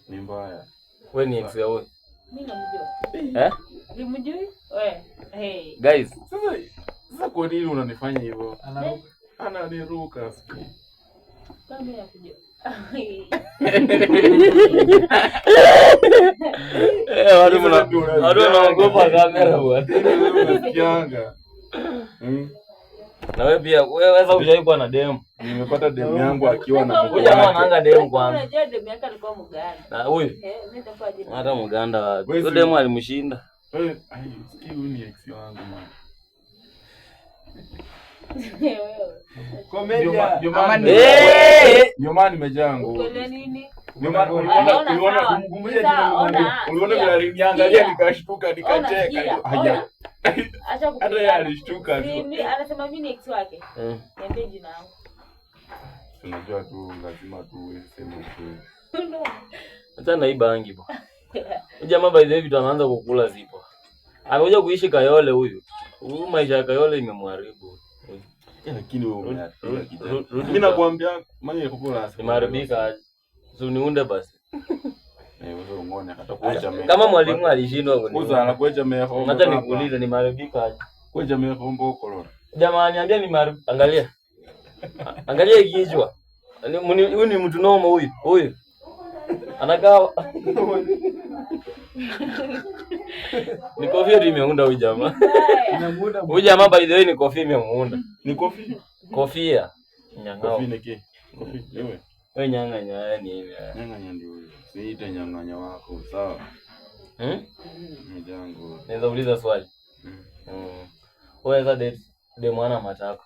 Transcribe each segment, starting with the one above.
Ni mbaya. Wewe ni ex ya wewe. Mimi namjua. Nimjui? Wewe. Hey. Guys, sasa kwa nini unanifanya hivyo? Ananiruka sikia. Kama mimi nakujua. watu wanaogopa kamera bwana. Unasikianga. Na wewe pia wewe ushaikuwa na demu. Nimepata demu yangu akiwa na huyu jamaa anaanga demu kwanza. Unajua demu yake alikuwa Muganda. Na huyu? Mimi nitakuwa jina. Hata Muganda wapi? Huyo demu alimshinda. Wewe, sikii huyu ni ex wangu man. Wewe. Nyoma nimejaa nguo. Ukweli nini? Uliona vile aliniangalia nikashtuka nikacheka. Haya. Acha Hata yeye alishtuka tu. Mimi anasema mimi ni ex wake. Niambie jina langu. Tunajua tu lazima tu useme kweli. Hata na hii bangi bwana. Jamaa by the way vitu anaanza kukula zipo. Amekuja kuishi Kayole huyu. Huyu maisha ya Kayole imemharibu. Lakini wewe umeathirika kijana. Mimi nakwambia mwenye kukula imeharibika aje. So niunde basi. Wewe umeona atakuacha mimi. Kama mwalimu alishindwa kuuza anakuacha mimi. Hata nikuulize ni maharibika aje. Kuacha mimi hombo kolora. Jamaa niambia ni maharibika. Angalia. Angalia kichwa. Huyu ni mtu noma huyu. Huyu. Anakaa ni kofia imeunda huyu jamaa. Huyu jamaa by the way ni kofia imeunda. Ni kofia. Kofia. Nyangao. Kofia ni ke. Kofia wewe. Wewe nyanganya ni hivi. Nyanganya ndio huyo. Siite nyanganya wako, sawa? Mjangu. Naweza uliza swali. Wewe za de mwana matako.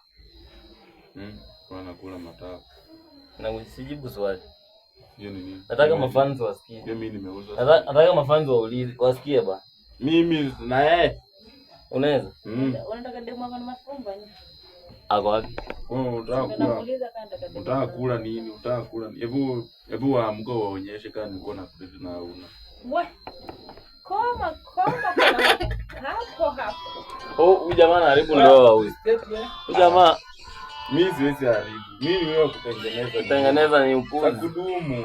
Wanakula matako. Na usijibu swali. Hiyo ni nini? Nataka mafans wasikie. Mimi nimeuza. Nataka mafans waulize, wasikie ba. Mimi na yeye. Unaweza? Unataka demu wako na mafumba nje? Ako wapi? Unataka kula nini? Unataka kula nini? Hebu amka waonyeshe kama niko na kule na una. We. Koma hapo. Huyu jamaa anaharibu ndoa huyu. Huyu jamaa mimi siwezi haribu. Mimi wewe kutengeneza ni upuzi. Kudumu.